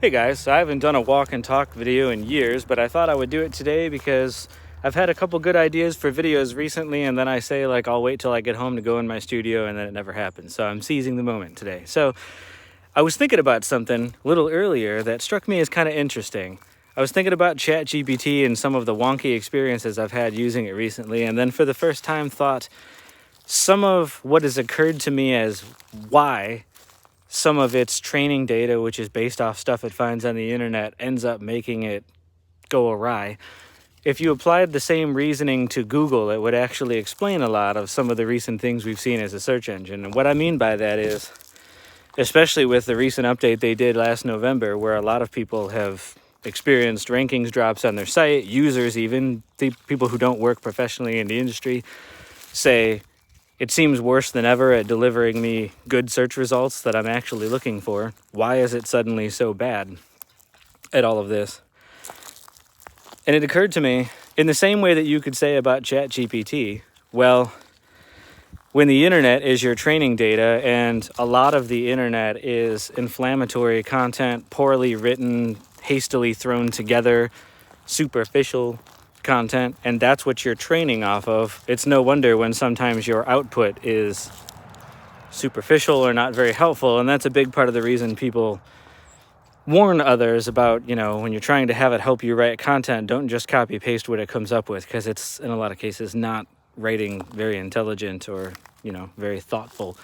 Hey guys, so I haven't done a walk and talk video in years, but I thought I would do it today because I've had a couple good ideas for videos recently, and then I say I'll wait till I get home to go in my studio, and then it never happens. So I'm seizing the moment today. So I was thinking about something a little earlier that struck me as kind of interesting. I was thinking about ChatGPT and some of the wonky experiences I've had using it recently, and then for the first time thought some of what has occurred to me as why some of its training data, which is based off stuff it finds on the internet, ends up making it go awry. If you applied the same reasoning to Google, it would actually explain a lot of some of the recent things we've seen as a search engine. And what I mean by that is, especially with the recent update they did last November, where a lot of people have experienced rankings drops on their site, users even, the people who don't work professionally in the industry, say, it seems worse than ever at delivering me good search results that I'm actually looking for. Why is it suddenly so bad at all of this? And it occurred to me, in the same way that you could say about ChatGPT, well, when the internet is your training data and a lot of the internet is inflammatory content, poorly written, hastily thrown together, superficial content, and that's what you're training off of, it's no wonder when sometimes your output is superficial or not very helpful. And that's a big part of the reason people warn others about, when you're trying to have it help you write content, don't just copy paste what it comes up with, because it's in a lot of cases not writing very intelligent or very thoughtful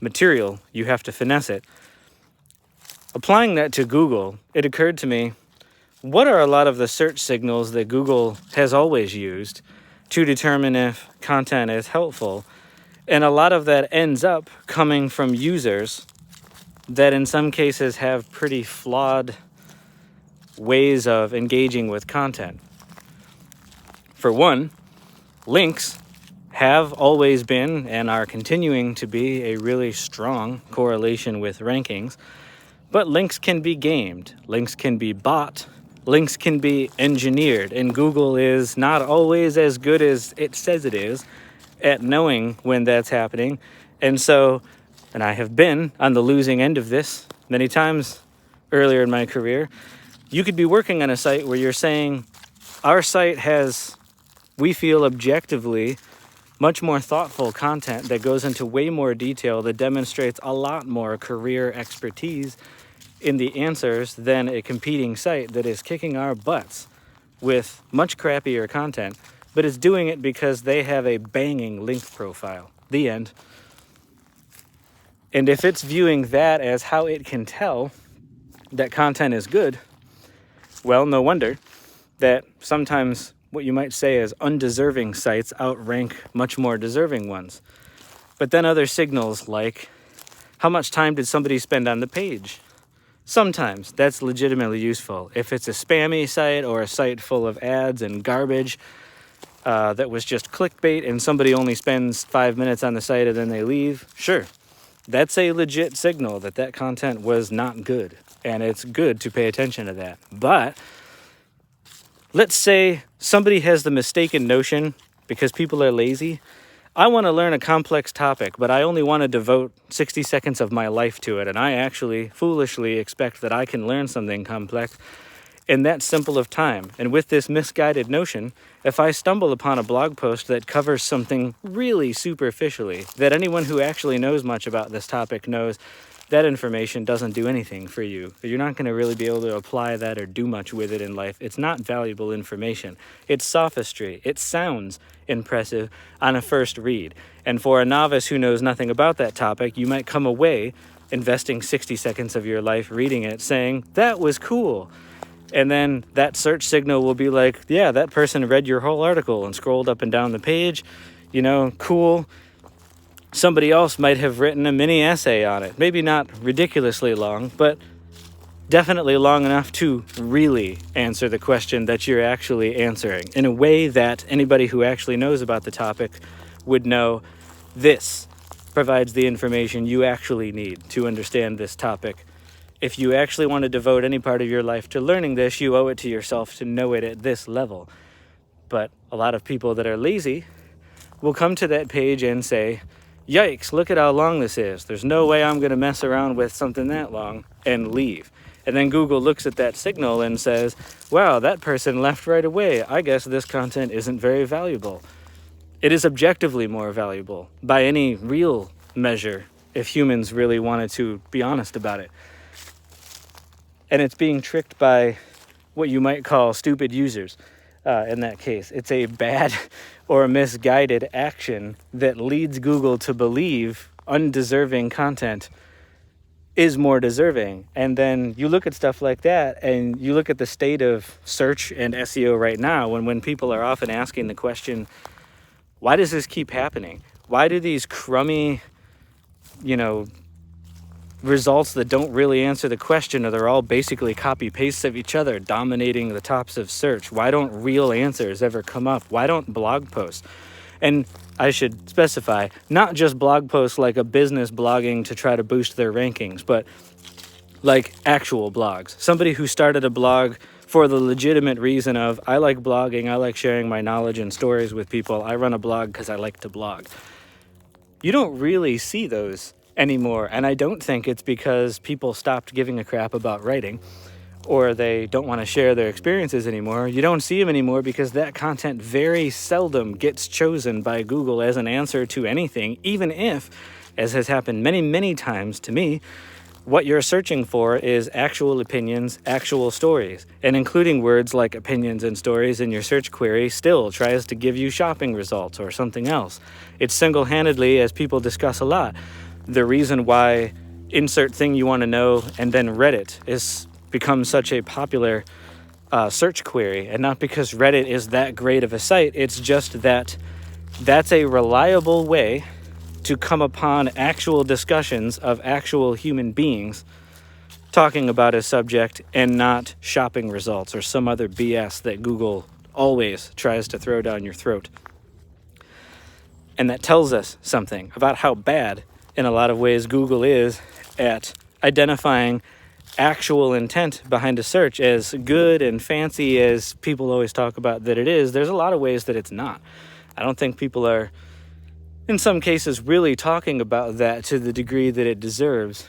material. You have to finesse it. Applying that to Google, it occurred to me, what are a lot of the search signals that Google has always used to determine if content is helpful? And a lot of that ends up coming from users that in some cases have pretty flawed ways of engaging with content. For one, links have always been and are continuing to be a really strong correlation with rankings, but links can be gamed, links can be bought, links can be engineered, and Google is not always as good as it says it is at knowing when that's happening. And I have been on the losing end of this many times earlier in my career. You could be working on a site where you're saying, our site has, we feel objectively, much more thoughtful content that goes into way more detail, that demonstrates a lot more career expertise in the answers than a competing site that is kicking our butts with much crappier content, but is doing it because they have a banging link profile. The end. And if it's viewing that as how it can tell that content is good, well, no wonder that sometimes what you might say as undeserving sites outrank much more deserving ones. But then other signals like, how much time did somebody spend on the page? Sometimes that's legitimately useful. If it's a spammy site or a site full of ads and garbage that was just clickbait and somebody only spends 5 minutes on the site and then they leave, sure, that's a legit signal that content was not good. And it's good to pay attention to that. But let's say somebody has the mistaken notion, because people are lazy, I want to learn a complex topic, but I only want to devote 60 seconds of my life to it. And I actually foolishly expect that I can learn something complex in that simple of time. And with this misguided notion, if I stumble upon a blog post that covers something really superficially, that anyone who actually knows much about this topic knows, that information doesn't do anything for you. You're not going to really be able to apply that or do much with it in life. It's not valuable information. It's sophistry. It sounds impressive on a first read. And for a novice who knows nothing about that topic, you might come away investing 60 seconds of your life reading it saying, that was cool. And then that search signal will be like, yeah, that person read your whole article and scrolled up and down the page. Cool. Somebody else might have written a mini essay on it. Maybe not ridiculously long, but definitely long enough to really answer the question that you're actually answering in a way that anybody who actually knows about the topic would know this provides the information you actually need to understand this topic. If you actually want to devote any part of your life to learning this, you owe it to yourself to know it at this level. But a lot of people that are lazy will come to that page and say, yikes, look at how long this is. There's no way I'm going to mess around with something that long, and leave. And then Google looks at that signal and says, wow, that person left right away. I guess this content isn't very valuable. It is objectively more valuable by any real measure if humans really wanted to be honest about it. And it's being tricked by what you might call stupid users in that case. It's a bad or misguided action that leads Google to believe undeserving content is more deserving. And then you look at stuff like that and you look at the state of search and SEO right now, when people are often asking the question, why does this keep happening? Why do these crummy, results that don't really answer the question, or they're all basically copy pastes of each other dominating the tops of search? Why don't real answers ever come up? Why don't blog posts? And I should specify, not just blog posts like a business blogging to try to boost their rankings, but like actual blogs. Somebody who started a blog for the legitimate reason of, I like blogging, I like sharing my knowledge and stories with people, I run a blog because I like to blog. You don't really see those anymore, and I don't think it's because people stopped giving a crap about writing or they don't want to share their experiences anymore. You don't see them anymore because that content very seldom gets chosen by Google as an answer to anything, even if, as has happened many, many times to me, what you're searching for is actual opinions, actual stories. And including words like opinions and stories in your search query still tries to give you shopping results or something else. It's single-handedly, as people discuss a lot, the reason why insert thing you want to know and then Reddit is become such a popular search query. And not because Reddit is that great of a site, it's just that that's a reliable way to come upon actual discussions of actual human beings talking about a subject and not shopping results or some other BS that Google always tries to throw down your throat. And that tells us something about how bad, in a lot of ways, Google is at identifying actual intent behind a search. As good and fancy as people always talk about that it is, there's a lot of ways that it's not. I don't think people are, in some cases, really talking about that to the degree that it deserves.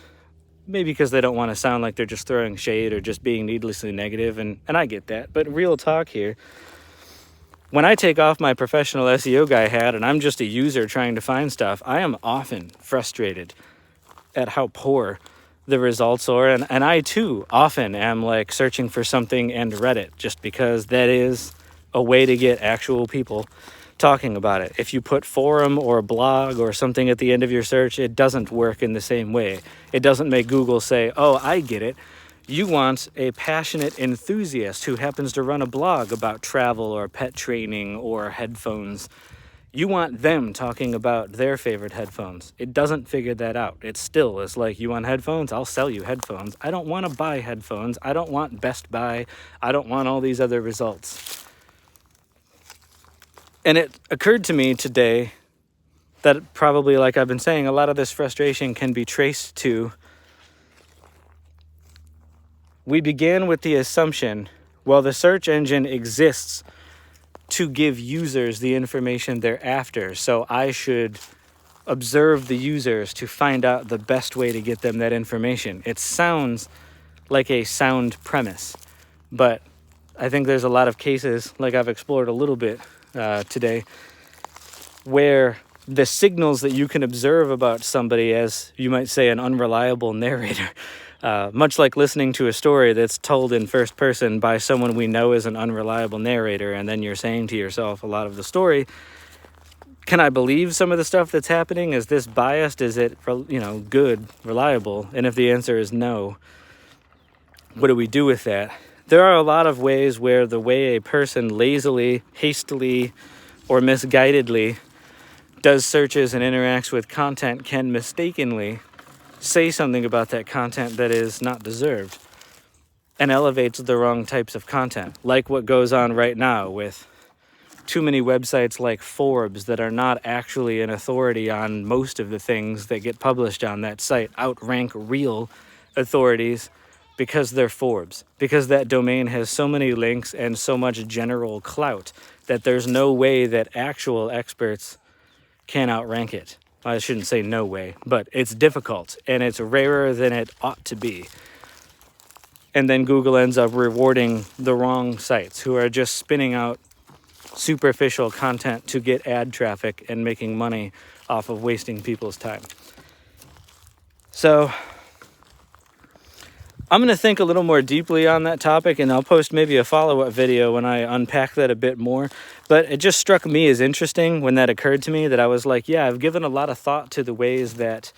Maybe because they don't want to sound like they're just throwing shade or just being needlessly negative, and I get that. But real talk here, when I take off my professional SEO guy hat and I'm just a user trying to find stuff, I am often frustrated at how poor the results are. And I too often am like searching for something and Reddit, just because that is a way to get actual people talking about it. If you put forum or blog or something at the end of your search, it doesn't work in the same way. It doesn't make Google say, oh, I get it. You want a passionate enthusiast who happens to run a blog about travel or pet training or headphones. You want them talking about their favorite headphones. It doesn't figure that out. It still is like, you want headphones? I'll sell you headphones. I don't want to buy headphones. I don't want Best Buy. I don't want all these other results. And it occurred to me today that probably, like I've been saying, a lot of this frustration can be traced to, we began with the assumption, well, the search engine exists to give users the information they're after, so I should observe the users to find out the best way to get them that information. It sounds like a sound premise, but I think there's a lot of cases, like I've explored a little bit today, where the signals that you can observe about somebody as, you might say, an unreliable narrator, much like listening to a story that's told in first person by someone we know is an unreliable narrator, and then you're saying to yourself a lot of the story, can I believe some of the stuff that's happening? Is this biased? Is it, good, reliable? And if the answer is no, what do we do with that? There are a lot of ways where the way a person lazily, hastily, or misguidedly does searches and interacts with content can mistakenly say something about that content that is not deserved and elevates the wrong types of content, like what goes on right now with too many websites like Forbes that are not actually an authority on most of the things that get published on that site, outrank real authorities because they're Forbes, because that domain has so many links and so much general clout that there's no way that actual experts can outrank it. I shouldn't say no way, but it's difficult and it's rarer than it ought to be. and then Google ends up rewarding the wrong sites who are just spinning out superficial content to get ad traffic and making money off of wasting people's time. So I'm going to think a little more deeply on that topic, and I'll post maybe a follow-up video when I unpack that a bit more. But it just struck me as interesting when that occurred to me, that I was like, yeah, I've given a lot of thought to the ways that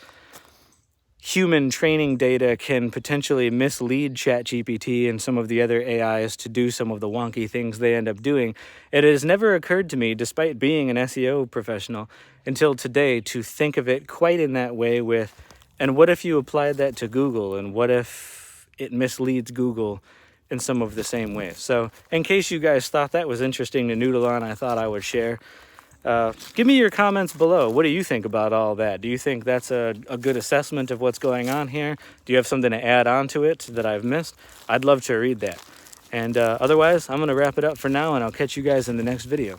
human training data can potentially mislead ChatGPT and some of the other AIs to do some of the wonky things they end up doing. It has never occurred to me, despite being an SEO professional, until today, to think of it quite in that way with, and what if you applied that to Google, and what if it misleads Google in some of the same ways? So in case you guys thought that was interesting to noodle on, I thought I would share. Give me your comments below. What do you think about all that? Do you think that's a good assessment of what's going on here? Do you have something to add on to it that I've missed? I'd love to read that. And otherwise, I'm going to wrap it up for now, and I'll catch you guys in the next video.